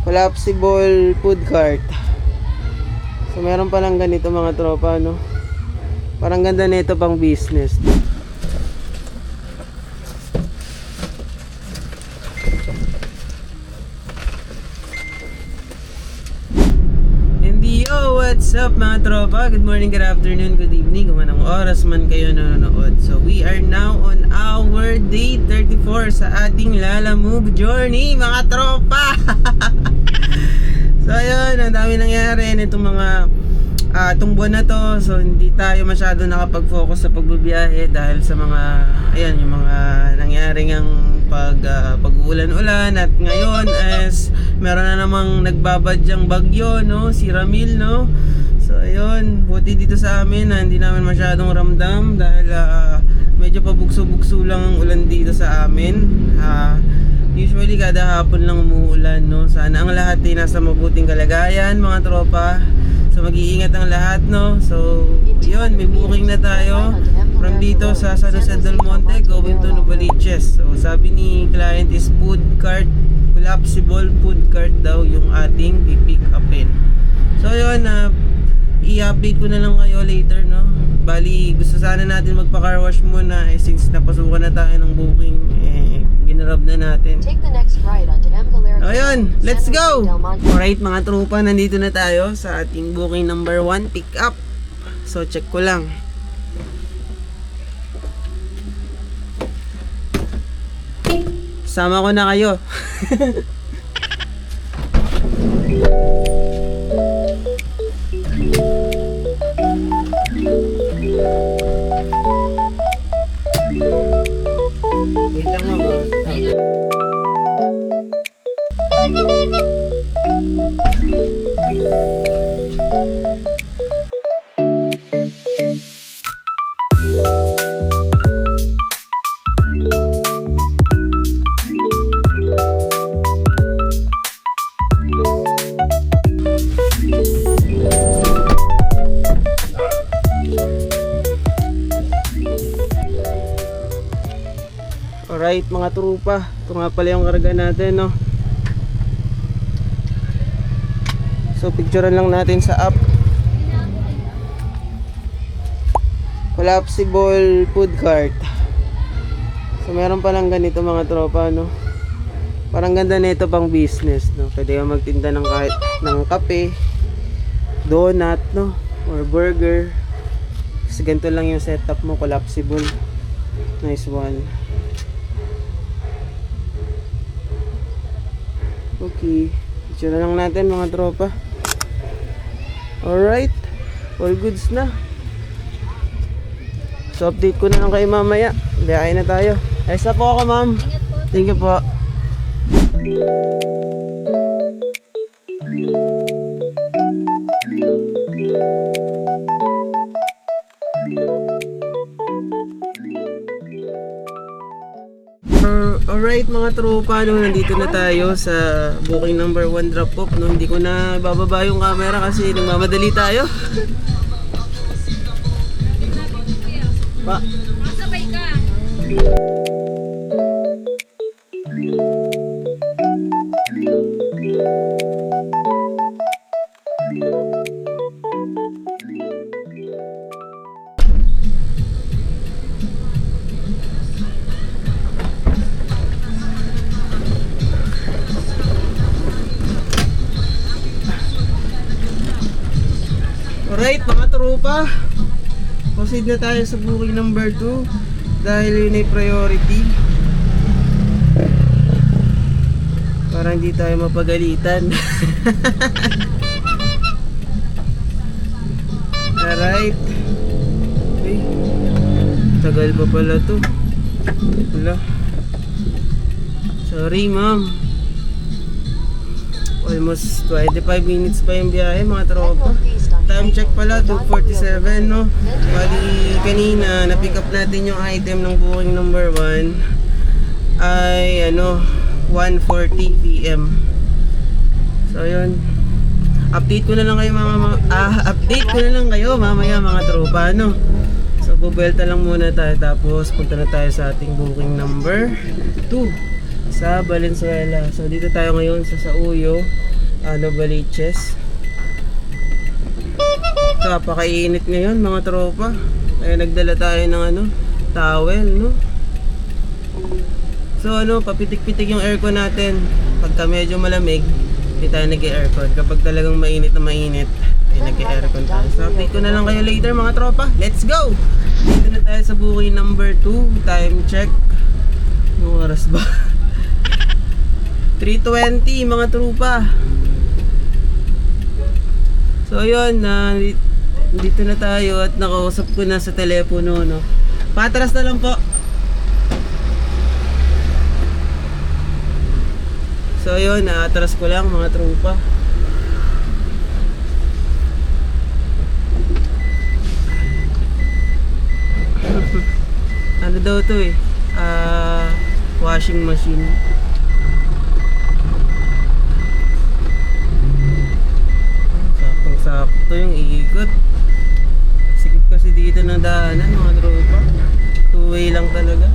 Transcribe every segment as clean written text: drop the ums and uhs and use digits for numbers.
collapsible food cart. So meron palang ganito mga tropa, no? Parang ganda nito pang business. Yo, what's up mga tropa? Good morning, good afternoon, good evening, kung anong oras man kayo nanonood. So we are now on our day 34 sa ating Lalamove journey mga tropa. So ayun, ang dami nangyari nitong mga itong buwan na to. So hindi tayo masyado nakapag-focus sa pagbibiyahe dahil sa mga ayan, yung mga nangyari ngang pag-uulan-ulan. At ngayon is meron na namang nagbabadyang bagyo, no? Si Ramil, no? So ayun, buti dito sa amin na hindi namin masyadong ramdam dahil medyo pabugso-bugso lang ang ulan dito sa amin. Usually kada hapon lang umuulan, no? Sana ang lahat ay nasa mabuting kalagayan mga tropa. So mag-iingat ang lahat, no? So yun, may booking na tayo from dito sa San Jose del Monte going to Novaliches. So sabi ni client is food cart, collapsible food cart daw yung ating pipick upin. So yun, i-update ko na lang kayo later, no? Bali, gusto sana natin magpa-car wash muna since napasukan na tayo ng booking, ginarab na natin. Take the next right onto M. Valera. Ayun, let's go! Alright mga tropa, nandito na tayo sa ating booking number 1 pick up. So check ko lang. Sama ko na kayo. Wait lang mo. Alright mga trupa, ito nga pala yung karga natin, no? So picturean lang natin sa app. Collapsible food cart. So meron palang ganito mga tropa, no? Parang ganda nito pang business, no? Pwede kang magtinda ng kahit ng kape, donut, no? Or burger. Kasi ganito lang yung setup mo, collapsible. Nice one. Okay, picture na lang natin mga tropa. Alright, all goods na. So update ko na lang kayo mamaya. Biyahe na tayo. Ayos na po ako, ma'am. Thank you po. Alright mga tropa, no, nandito na tayo sa booking number 1 drop off, no. Hindi ko na bababa yung camera kasi nagmamadali tayo. Pa. Masabay ka. Alright mga tropa, proceed na tayo sa booking number 2 dahil yun ay priority para hindi tayo mapagalitan. Alright. Okay. Tagal pa pala to. Wala. Sorry ma'am. Almost 25 minutes pa yung biyahe mga tropa. Time check pala 2:47, no? Bali kanina na-pick up natin yung item ng booking number 1 ay 1:40 PM. So yun. Update ko na lang kayo mamaya mga tropa, no? So bubelta lang muna tayo tapos punta na tayo sa ating booking number 2. sa Valenzuela. So dito tayo ngayon sa Sauyo, Novaliches. Napakainit ngayon mga tropa. Kaya nagdala tayo ng towel, no? So papitik-pitik yung aircon natin. Pagka medyo malamig, hindi tayo nag-aircon. Kapag talagang mainit na mainit, nag-aircon tayo. So update ko na lang kayo later mga tropa. Let's go! Dito na tayo sa booking number 2. Time check. Anong oras ba? 3:20 mga tropa. So yun, dito na tayo at nakausap ko na sa telepono, no? Patras na lang po. So yun, naatras ko lang mga tropa. Ano daw to eh? Washing machine. Saktong-sakto yung ikot. Sikip kasi dito ng daanan mga tropa. Two-way lang talaga.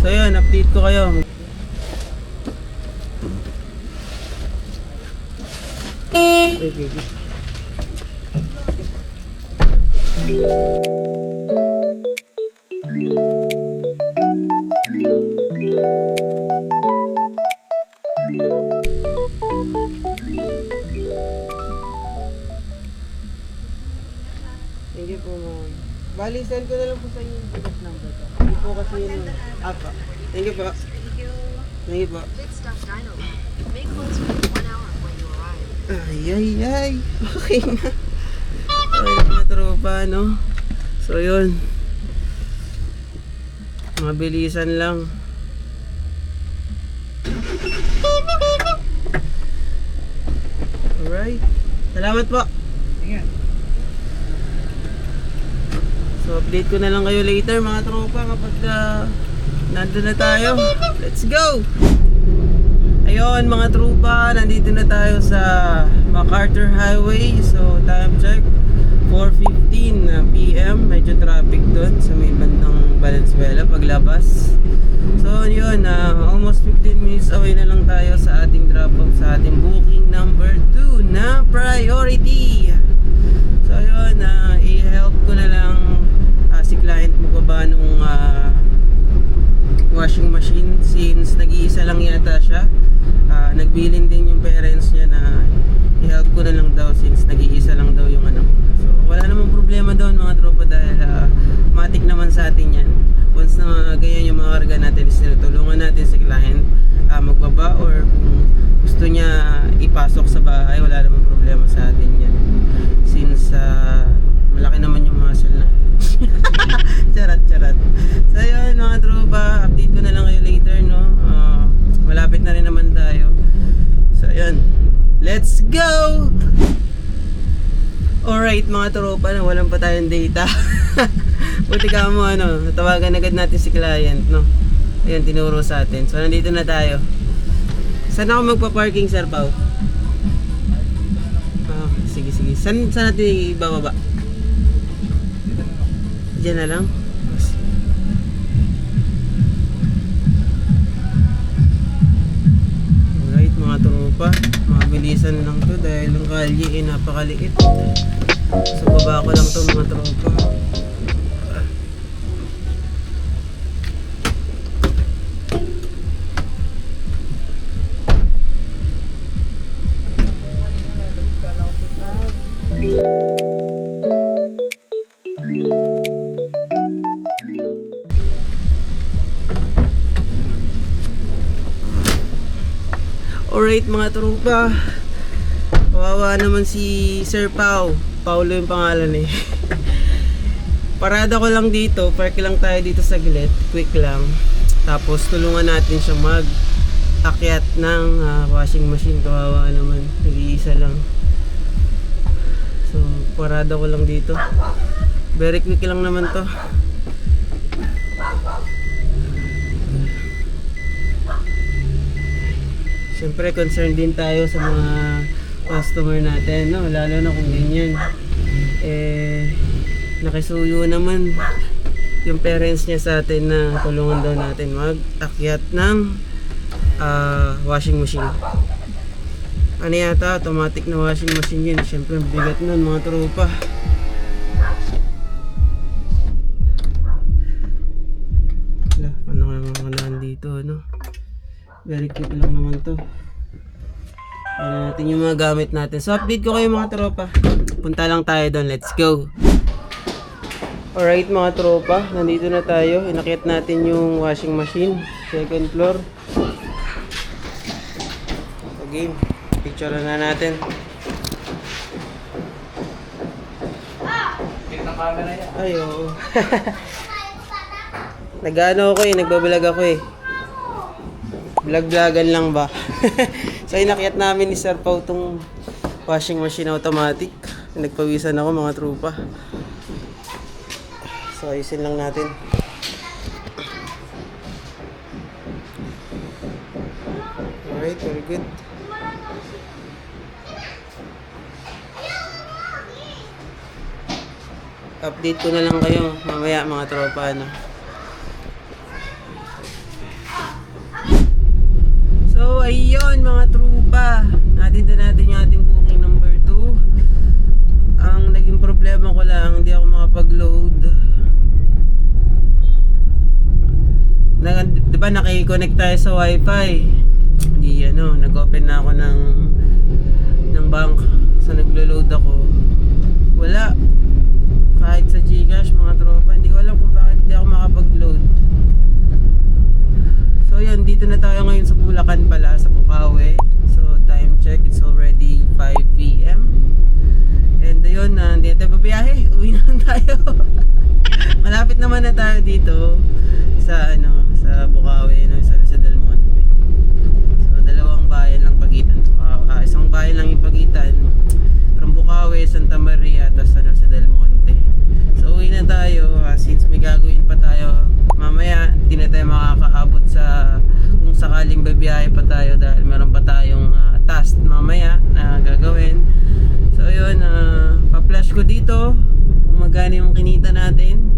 So yun, update ko kayo. Okay. Thank you po, ma'am. Bali, send ko na lang po sa inyo yung bukas number ko. Hindi po kasi yun. Apa. Thank you po. Thank you po. Big Stuff Dino Lab. Make clothes within 1 hour when you arrive. Ay. Okay na. Okay na mga tropa, no? So, yun. Mabilisan lang. Alright. Salamat po. So, update ko na lang kayo later mga tropa kapag nandun na tayo. Let's go! Ayun mga tropa, nandito na tayo sa MacArthur Highway. So, time check 4:15 PM. Medyo traffic doon sa may bandang Valenzuela paglabas. So, yun, almost 15 minutes away na lang tayo sa ating drop-off sa ating booking number 2 na priority. So, yun, i-help ko na lang si client mo ba nung washing machine since nag-iisa lang yata siya. Nagbilin din yung parents niya na i-help ko na lang daw since nag-iisa lang daw yung anak. So wala namang problema doon mga tropa dahil matik naman sa atin yan. Once na ganyan yung mga karga natin is tulungan natin si client magbaba or kung gusto niya ipasok sa bahay, wala namang problema sa atin yan. Since malaki naman yung muscle natin. Charat. So yun mga tropa, update ko na lang kayo later, no? Malapit na rin naman tayo. So yun, let's go! Alright mga tropa, walang pa tayong data. Buti ka mo natawagan agad natin si client, no? Ayun, tinuro sa atin. So nandito na tayo. Saan ako magpa-parking, Sir Pao? Sige. Saan natin ibababa? Diyan na lang. Alright mga tropa, mabilisan lang to dahil ang kalye napakaliit. So baba ko lang to mga tropa. Alright mga tropa, kawawa naman si Sir Pao. Paulo yung pangalan eh. Parada ko lang dito, park lang tayo dito sa gilid, quick lang. Tapos tulungan natin siya mag-akyat ng washing machine. Kawawa naman, nag-iisa lang. So parada ko lang dito. Very quick lang naman to. Siyempre concerned din tayo sa mga customer natin, no? Lalo na kung ganyan nakisuyo naman yung parents niya sa atin na tulungan daw natin mag-akyat ng washing machine. Ano yata, automatic na washing machine yun. Siyempre, bigat nun mga tropa. Wala, paano ka naman mga dito, ano? Very cute lang naman to. Ano natin yung mga gamit natin. So, update ko kayo mga tropa. Punta lang tayo doon. Let's go! Alright mga tropa, nandito na tayo. Inakyat natin yung washing machine. Second floor. So, game. Picture na natin. Ay, oo. Nag-ano ako nagbablog ako Vlog-vlogan lang ba? So, inakyat namin ni Sir Pao tong washing machine automatic. Nagpawisan ako mga tropa. So, ayusin lang natin. Alright, very good. Update ko na lang kayo mamaya mga tropa, ano. So, ayun mga tropa. Nandito natin yung ating booking number 2. Ang naging problema ko lang, hindi ako makapag-load. Diba nakikonnect tayo sa wifi? Hindi nag-open na ako ng bank. So naglo-load ako. Wala. Kahit sa Gcash mga tropa, hindi ko alam kung bakit hindi ako makapag-load. So yan, dito na tayo ngayon sa Bulacan pala, sa Bukawi. So time check, it's already 5 PM. And ayun, hindi na tayo babiyahe. Uwi na lang tayo. Malapit naman na tayo dito sa sa Bukawi, sa Del Monte. So dalawang bayan lang pagitan. Isang bayan lang yung pagitan from Bukawi, Santa Maria, tapos sa Del Monte. So uwi na tayo, since may gagawin pa tayo mamaya, hindi na tayo makakaabot sa kung sakaling babiyahe pa tayo dahil meron pa tayong task mamaya na gagawin. So yun, pa-flash ko dito kung magkano yung kinita natin.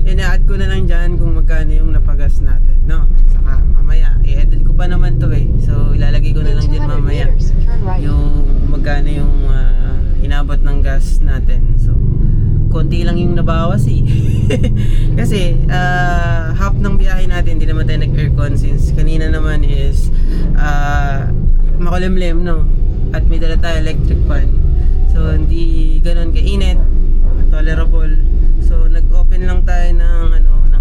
Ina-add ko na lang dyan kung magkano yung napagas natin, no? Saka mamaya, i-edit ko pa naman to so ilalagay ko na lang dyan mamaya yung magkano yung inabot ng gas natin. So konti lang yung nabawas kasi half ng biyahe natin hindi naman tayo nag-aircon since kanina naman is makulimlim, no? At may dala tayo electric fan, so hindi ganun kainit, tolerable. So nag-open lang tayo ng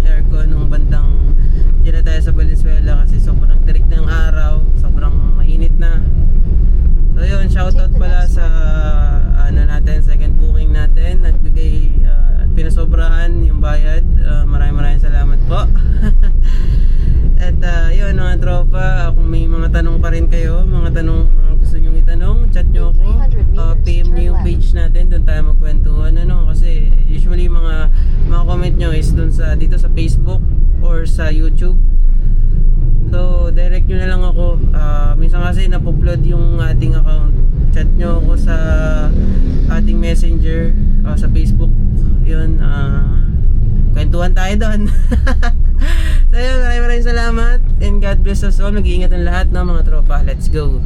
aircon nung bandang diyan na tayo sa Valenzuela kasi sobrang tirik ng araw, sobrang mainit na. So yun, shoutout pala sa natin, second booking natin, nagbigay pinasobrahan yung bayad. Maraming salamat po. At yun mga tropa, kung may mga tanong pa rin kayo, mga gusto nyo itanong, chat nyo ako, PM nyo yung page natin, doon tayo magkwentuhan, kasi usually mga comment nyo is doon dito sa Facebook or sa YouTube. So direct nyo na lang ako. Minsan kasi na-upload yung ating account, chat nyo ako sa ating messenger, sa Facebook. Yun, kwentuhan tayo doon. So yun, maraming salamat and God bless us all. Mag-iingat ang lahat ng mga tropa. Let's go!